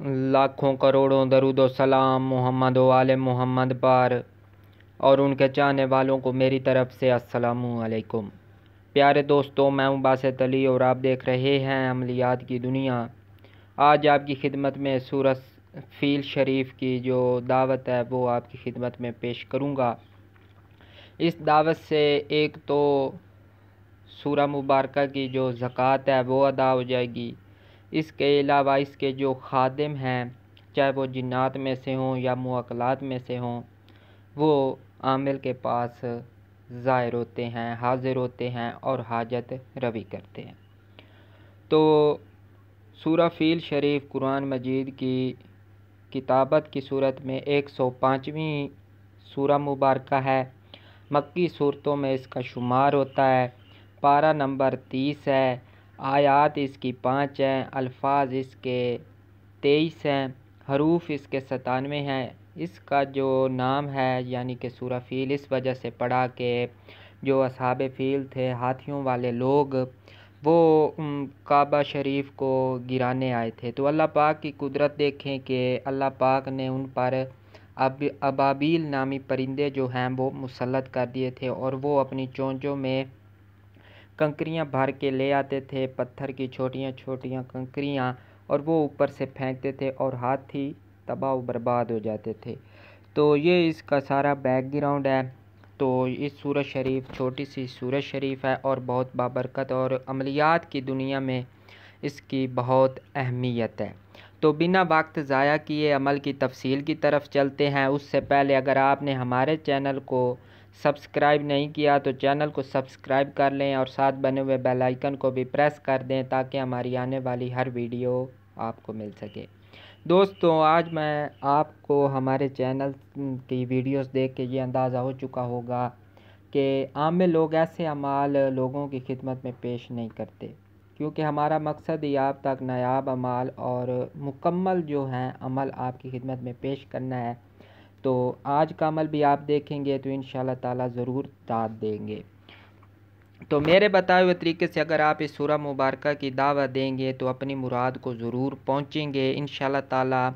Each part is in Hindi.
लाखों करोड़ों दरूद व सलाम मोहम्मद व आले मोहम्मद पर और उनके चाहने वालों को मेरी तरफ से अस्सलामु अलैकुम। प्यारे दोस्तों, मैं हूँ बासित अली और आप देख रहे हैं अमलियात की दुनिया। आज आपकी खिदमत में सूरह फील शरीफ की जो दावत है वो आपकी खिदमत में पेश करूँगा। इस दावत से एक तो सूरह मुबारक की जो ज़कात है वो अदा हो जाएगी। इसके अलावा इसके जो खादिम हैं, चाहे वो जिन्नात में से हों या मोकलात में से हों, वो आमिल के पास ज़ाहिर होते हैं, हाजिर होते हैं और हाजत रवी करते हैं। तो सूरह फील शरीफ कुरान मजीद की किताबत की सूरत में 105वीं सूरह मुबारक है। मक्की सूरतों में इसका शुमार होता है। पारा नंबर 30 है। आयात इसकी 5 हैं। अल्फाज इसके 23 हैं। हरूफ इसके 97 हैं। इसका जो नाम है यानी कि सूरह फील इस वजह से पड़ा कि जो असहाबे फील थे, हाथियों वाले लोग, वो काबा शरीफ को गिराने आए थे। तो अल्लाह पाक की कुदरत देखें कि अल्लाह पाक ने उन पर अबाबील नामी परिंदे जो हैं वो मुसल्लत कर दिए थे और वो अपनी चोंचों में कंकरियां भर के ले आते थे, पत्थर की छोटियां छोटियां कंकरियां, और वो ऊपर से फेंकते थे और हाथी तबाह बर्बाद हो जाते थे। तो ये इसका सारा बैकग्राउंड है। तो इस सूरह शरीफ छोटी सी सूरह शरीफ है और बहुत बाबरकत और अमलियात की दुनिया में इसकी बहुत अहमियत है। तो बिना वक्त ज़ाया किए अमल की तफसील की तरफ चलते हैं। उससे पहले अगर आपने हमारे चैनल को सब्सक्राइब नहीं किया तो चैनल को सब्सक्राइब कर लें और साथ बने हुए बेल आइकन को भी प्रेस कर दें ताकि हमारी आने वाली हर वीडियो आपको मिल सके। दोस्तों, आज मैं आपको हमारे चैनल की वीडियोस देख के ये अंदाज़ा हो चुका होगा कि आम लोग ऐसे अमाल लोगों की खिदमत में पेश नहीं करते, क्योंकि हमारा मकसद ही आप तक नायाब अमाल और मुकम्मल जो हैं अमल आपकी खिदमत में पेश करना है। तो आज का अमल भी आप देखेंगे तो इंशाअल्लाह ताला ज़रूर दाद देंगे। तो मेरे बताए हुए तरीके से अगर आप इस सूरह मुबारक की दावत देंगे तो अपनी मुराद को ज़रूर पहुँचेंगे इंशाअल्लाह ताला।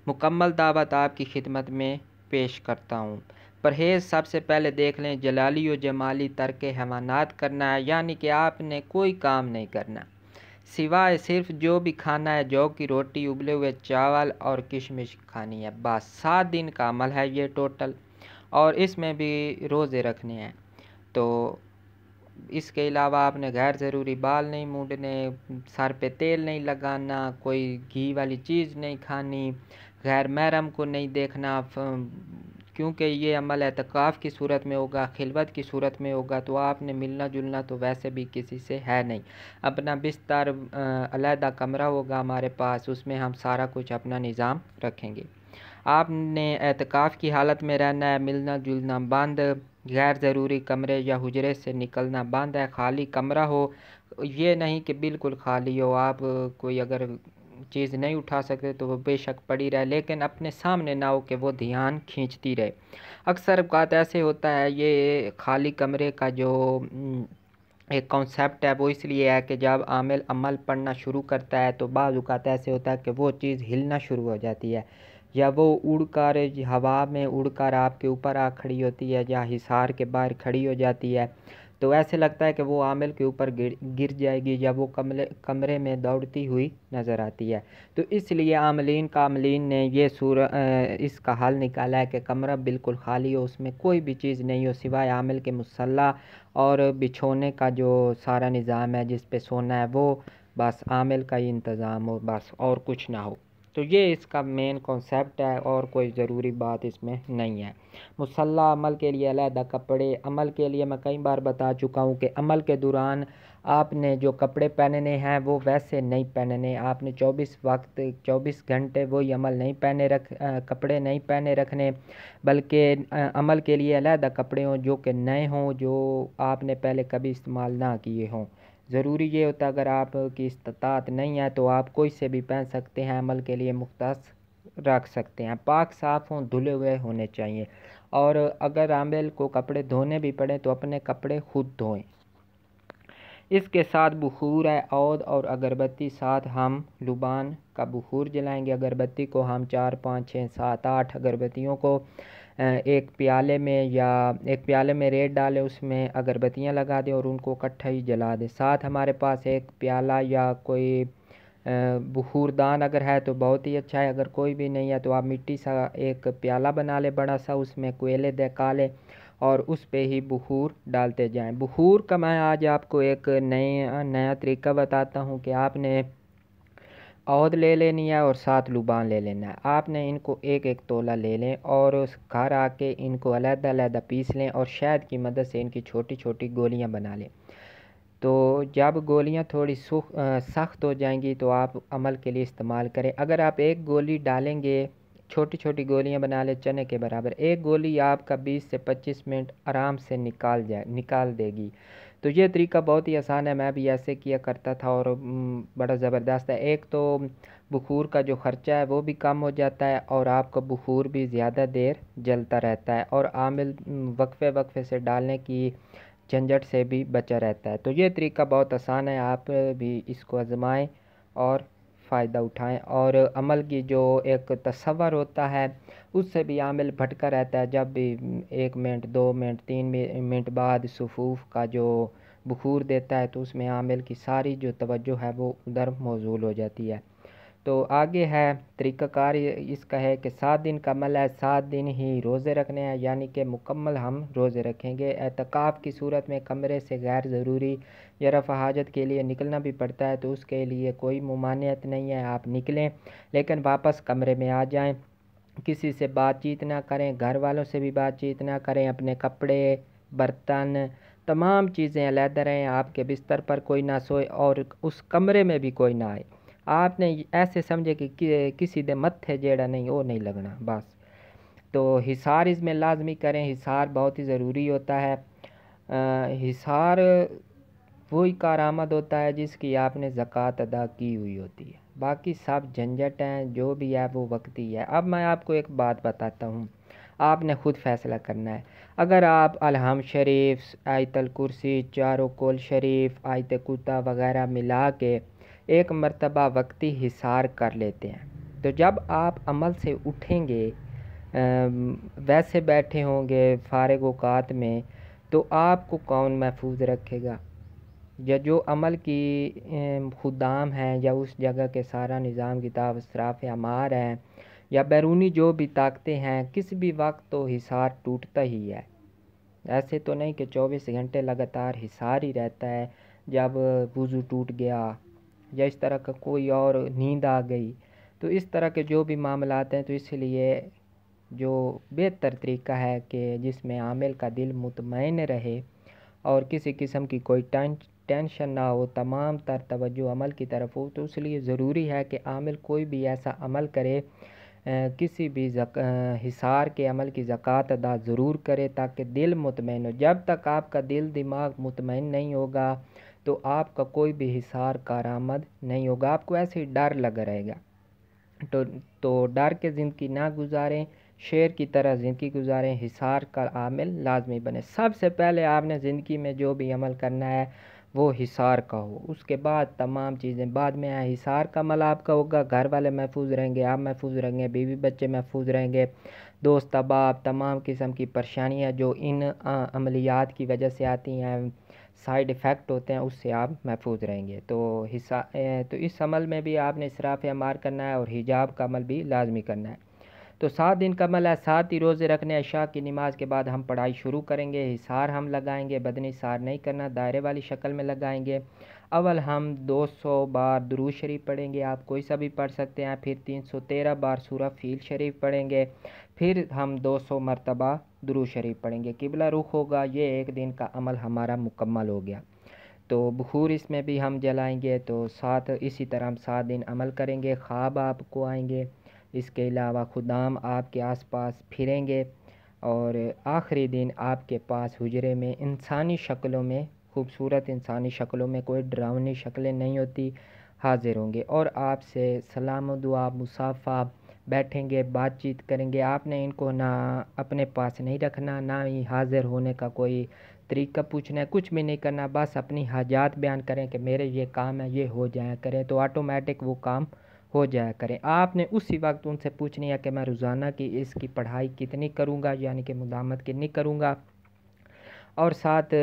मुकम्मल दावत आपकी खिदमत में पेश करता हूँ। परहेज़ सबसे पहले देख लें, जलाली व जमाली तर्क हैवानात करना है, यानी कि आपने कोई काम नहीं करना सिवाय सिर्फ जो भी खाना है, जौ की रोटी, उबले हुए चावल और किशमिश खानी है। बस 7 दिन का अमल है ये टोटल, और इसमें भी रोज़े रखने हैं। तो इसके अलावा आपने गैर ज़रूरी बाल नहीं मूंडने, सर पे तेल नहीं लगाना, कोई घी वाली चीज़ नहीं खानी, गैर महरम को नहीं देखना, क्योंकि ये अमल एतकाफ़ की सूरत में होगा, खिलवत की सूरत में होगा। तो आपने मिलना जुलना तो वैसे भी किसी से है नहीं। अपना बिस्तर अलहदा कमरा होगा हमारे पास, उसमें हम सारा कुछ अपना निज़ाम रखेंगे। आपने एतकाफ़ की हालत में रहना है, मिलना जुलना बंद, गैर ज़रूरी कमरे या हुजरे से निकलना बंद है। खाली कमरा हो, ये नहीं कि बिल्कुल खाली हो, आप कोई अगर चीज़ नहीं उठा सकते तो वो बेशक पड़ी रहे, लेकिन अपने सामने ना हो कि वो ध्यान खींचती रहे। अक्सर औक़ात ऐसे होता है, ये खाली कमरे का जो एक कॉन्सेप्ट है वो इसलिए है कि जब आमिल अमल पढ़ना शुरू करता है तो बाज़ औक़ात ऐसे होता है कि वो चीज़ हिलना शुरू हो जाती है, या वो उड़कर हवा में उड़कर आपके ऊपर आ खड़ी होती है, या हिसार के बाहर खड़ी हो जाती है। तो ऐसे लगता है कि वो आमिल के ऊपर गिर जाएगी, या वो कमरे में दौड़ती हुई नज़र आती है। तो इसलिए आमिलीन ने ये इसका हल निकाला है कि कमरा बिल्कुल खाली हो, उसमें कोई भी चीज़ नहीं हो सिवाय आमिल के मुसल्ला और बिछोने का जो सारा निज़ाम है जिस पे सोना है, वो बस आमिल का ही इंतज़ाम हो, बस और कुछ ना हो। तो ये इसका मेन कॉन्सेप्ट है और कोई ज़रूरी बात इसमें नहीं है। मुसल्ला अमल के लिए अलहदा कपड़े, अमल के लिए मैं कई बार बता चुका हूँ कि अमल के दौरान आपने जो कपड़े पहनने हैं वो वैसे नहीं पहनने। आपने 24 घंटे वही अमल नहीं कपड़े नहीं पहने रखने, बल्कि अमल के लिए अलहदा कपड़े हों जो कि नए हों, जो आपने पहले कभी इस्तेमाल ना किए हों। ज़रूरी ये होता है अगर आपकी इस्तात नहीं है तो आप कोई से भी पहन सकते हैं, अमल के लिए मुख्तस रख सकते हैं। पाक साफ़ हों, धुले हुए होने चाहिए, और अगर आमिल को कपड़े धोने भी पड़े तो अपने कपड़े खुद धोएं। इसके साथ बुखूर है, औद और अगरबत्ती, साथ हम लुबान का बुखूर जलाएंगे। अगरबत्ती को हम 4 5 6 7 8 अगरबत्तियों को एक प्याले में रेत डालें, उसमें अगरबत्तियाँ लगा दें और उनको इकट्ठा ही जला दें। साथ हमारे पास एक प्याला या कोई बुखूरदान अगर है तो बहुत ही अच्छा है, अगर कोई भी नहीं है तो आप मिट्टी सा एक प्याला बना लें बड़ा सा, उसमें कोयले दहका लें और उस पे ही बुखूर डालते जाएं। बुखूर का मैं आज आपको एक नया तरीका बताता हूँ कि आपने औद ले लेनी है और साथ लुबान ले लेना है। आपने इनको एक एक तोला ले लें और उस घर आके इनको अलग-अलग पीस लें और शहद की मदद से इनकी छोटी छोटी गोलियां बना लें। तो जब गोलियां थोड़ी सख्त हो जाएंगी तो आप अमल के लिए इस्तेमाल करें। अगर आप एक गोली डालेंगे, छोटी छोटी गोलियां बना लें चने के बराबर, एक गोली आपका 20 से 25 मिनट आराम से निकाल देगी। तो ये तरीका बहुत ही आसान है, मैं भी ऐसे किया करता था और बड़ा ज़बरदस्त है। एक तो बुखूर का जो ख़र्चा है वो भी कम हो जाता है और आपका बुखूर भी ज़्यादा देर जलता रहता है और आमिल वक्फे वक्फे से डालने की झंझट से भी बचा रहता है। तो ये तरीका बहुत आसान है, आप भी इसको आजमाएं और फ़ायदा उठाएं। और अमल की जो एक तसव्वुर होता है उससे भी आमिल भटका रहता है। जब भी 1 मिनट 2 मिनट 3 मिनट बाद सुफूफ का जो बुखूर देता है तो उसमें आमिल की सारी जो तवज्जो है वो उधर मौजूल हो जाती है। तो आगे है तरीक़ाकार इसका है कि 7 दिन का अमल है, 7 दिन ही रोज़े रखने हैं, यानी कि मुकम्मल हम रोज़े रखेंगे। एतकाफ़ की सूरत में कमरे से गैर ज़रूरी या रफ़ा हाजत के लिए निकलना भी पड़ता है तो उसके लिए कोई मुमानियत नहीं है, आप निकलें लेकिन वापस कमरे में आ जाएं। किसी से बातचीत ना करें, घर वालों से भी बातचीत ना करें, अपने कपड़े बर्तन तमाम चीज़ें अलग रहें, आपके बिस्तर पर कोई ना सोए और उस कमरे में भी कोई ना आए। आपने ऐसे समझे कि किसी दे मत्थे जेड़ा नहीं वो नहीं लगना बस। तो हिसार इसमें लाजमी करें, हिसार बहुत ही ज़रूरी होता है। हिसार वही कारआमद होता है जिसकी आपने ज़कात अदा की हुई होती है, बाकी सब झंझट हैं जो भी है वो वक्ती है। अब मैं आपको एक बात बताता हूँ, आपने ख़ुद फ़ैसला करना है। अगर आप अलहम शरीफ, आयतल कुर्सी, चारों कोल शरीफ, आयत कुता वगैरह मिला के एक मर्तबा वक्ती हिसार कर लेते हैं तो जब आप अमल से उठेंगे, वैसे बैठे होंगे फारिग औकात में, तो आपको कौन महफूज रखेगा? या जो अमल की खुदाम हैं या उस जगह के सारा निज़ाम किताब सराफ़ अमार हैं या बैरूनी जो भी ताकतें हैं, किसी भी वक्त तो हिसार टूटता ही है। ऐसे तो नहीं कि 24 घंटे लगातार हिसार ही रहता है। जब वुज़ू टूट गया या इस तरह का कोई और नींद आ गई, तो इस तरह के जो भी मामलात हैं, तो इसलिए जो बेहतर तरीका है कि जिसमें आमिल का दिल मुतमईन रहे और किसी किस्म की कोई टेंशन ना हो, तमाम तर तवज्जो अमल की तरफ हो, तो इसलिए ज़रूरी है कि आमिल कोई भी ऐसा अमल करे, किसी भी हिसार के अमल की ज़कात अदा ज़रूर करे ताकि दिल मुतमईन हो। जब तक आपका दिल दिमाग मुतमईन नहीं होगा तो आपका कोई भी हिसार कारआमद नहीं होगा, आपको ऐसे ही डर लगा रहेगा। तो डर के ज़िंदगी ना गुजारें, शेर की तरह ज़िंदगी गुजारें, हिसार का आमिल लाजमी बने। सबसे पहले आपने ज़िंदगी में जो भी अमल करना है वो हिसार का हो, उसके बाद तमाम चीज़ें बाद में आए। हिसार का अमल आपका होगा, घर वाले महफूज रहेंगे, आप महफूज रहेंगे, बीवी बच्चे महफूज रहेंगे, दोस्त अहबाब, तमाम किस्म की परेशानियाँ जो इन अमलियात की वजह से आती हैं, साइड इफ़ेक्ट होते हैं, उससे आप महफूज रहेंगे। तो इस अमल में भी आपने इसराफ़ अमार करना है और हिजाब का अमल भी लाजमी करना है। तो 7 दिन का अमल है, 7 ही रोज़े रखने। इशा की नमाज के बाद हम पढ़ाई शुरू करेंगे। हिसार हम लगाएंगे, बदनी हिसार नहीं करना, दायरे वाली शक्ल में लगाएंगे। अव्वल हम 200 बार दुरूद शरीफ पढ़ेंगे, आप कोई सा भी पढ़ सकते हैं। फिर 313 बार सूरह फील शरीफ पढ़ेंगे। फिर हम 200 मरतबा दुरूद शरीफ पढ़ेंगे। किबला रुख होगा। ये एक दिन का अमल हमारा मुकम्मल हो गया। तो बुखूर इसमें भी हम जलाएंगे। तो साथ इसी तरह हम 7 दिन अमल करेंगे। ख्वाब आपको आएंगे, इसके अलावा खुदाम आपके आसपास फिरेंगे और आखिरी दिन आपके पास हुजरे में इंसानी शक्लों में, खूबसूरत इंसानी शक्लों में, कोई डरावनी शक्लें नहीं होती, हाजिर होंगे और आपसे सलाम दुआ मुसाफ़ा बैठेंगे, बातचीत करेंगे। आपने इनको ना अपने पास नहीं रखना, ना ही हाजिर होने का कोई तरीका पूछना है, कुछ भी नहीं करना, बस अपनी हाजात बयान करें कि मेरे ये काम है, ये हो जाया करें, तो ऑटोमेटिक वो काम हो जाया करें। आपने उसी वक्त उनसे पूछनी है कि मैं रोज़ाना की इसकी पढ़ाई कितनी करूँगा, यानी कि मुदामत कितनी करूँगा, और साथ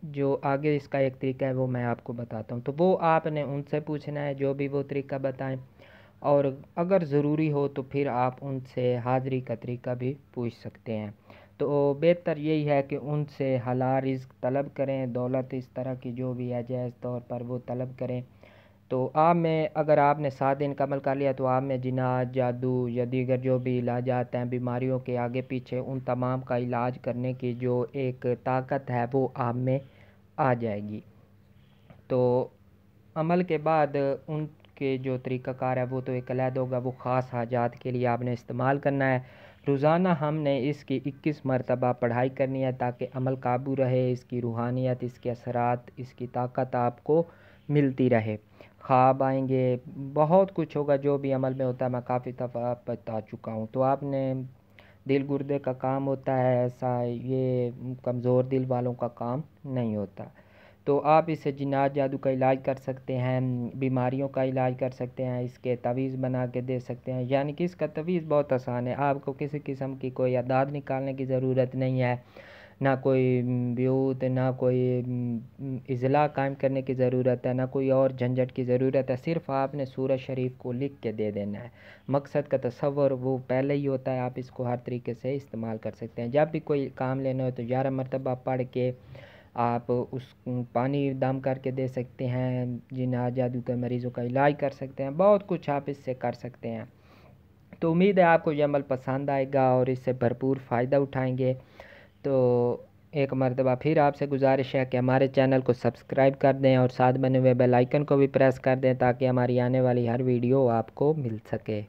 जो आगे इसका एक तरीका है वो मैं आपको बताता हूँ। तो वो आपने उनसे पूछना है जो भी वो तरीका बताएं, और अगर ज़रूरी हो तो फिर आप उनसे हाज़री का तरीका भी पूछ सकते हैं। तो बेहतर यही है कि उनसे हलाल रिज़्क तलब करें, दौलत इस तरह की जो भी है जायज़ तौर पर वो तलब करें। तो आप में अगर आपने 7 दिन का अमल कर लिया तो आप में जिन्नात, जादू या दीगर जो भी इलाजात हैं बीमारियों के आगे पीछे, उन तमाम का इलाज करने की जो एक ताकत है वो आप में आ जाएगी। तो अमल के बाद उनके जो तरीक़ाकार है वो तो एक अलग होगा, वो ख़ास हाजात के लिए आपने इस्तेमाल करना है। रोज़ाना हमने इसकी 21 मरतबा पढ़ाई करनी है ताकि अमल काबू रहे, इसकी रूहानियत, इसके असरात, इसकी ताकत आपको मिलती रहे। ख्वाब आएंगे, बहुत कुछ होगा जो भी अमल में होता है, मैं काफ़ी दफ़ा बता चुका हूँ। तो आपने दिल गुर्दे का काम होता है ऐसा, ये कमज़ोर दिल वालों का काम नहीं होता। तो आप इससे जिन्नात जादू का इलाज कर सकते हैं, बीमारियों का इलाज कर सकते हैं, इसके तवीज़ बना के दे सकते हैं। यानी कि इसका तवीज़ बहुत आसान है, आपको किसी किस्म की कोई अदाद निकालने की ज़रूरत नहीं है, ना कोई ब्यूत, ना कोई इज़ला कायम करने की ज़रूरत है, ना कोई और झंझट की ज़रूरत है। सिर्फ़ आपने सूरह शरीफ को लिख के दे देना है। मकसद का तसव्वुर वो पहले ही होता है, आप इसको हर तरीके से इस्तेमाल कर सकते हैं। जब भी कोई काम लेना हो तो 11 मरतबा पढ़ के आप उस पानी दम करके दे सकते हैं, जिन्नात जादू के मरीज़ों का इलाज कर सकते हैं, बहुत कुछ आप इससे कर सकते हैं। तो उम्मीद है आपको ये अमल पसंद आएगा और इससे भरपूर फ़ायदा उठाएंगे। तो एक मरतबा फिर आपसे गुजारिश है कि हमारे चैनल को सब्सक्राइब कर दें और साथ बने हुए बेल आइकन को भी प्रेस कर दें ताकि हमारी आने वाली हर वीडियो आपको मिल सके।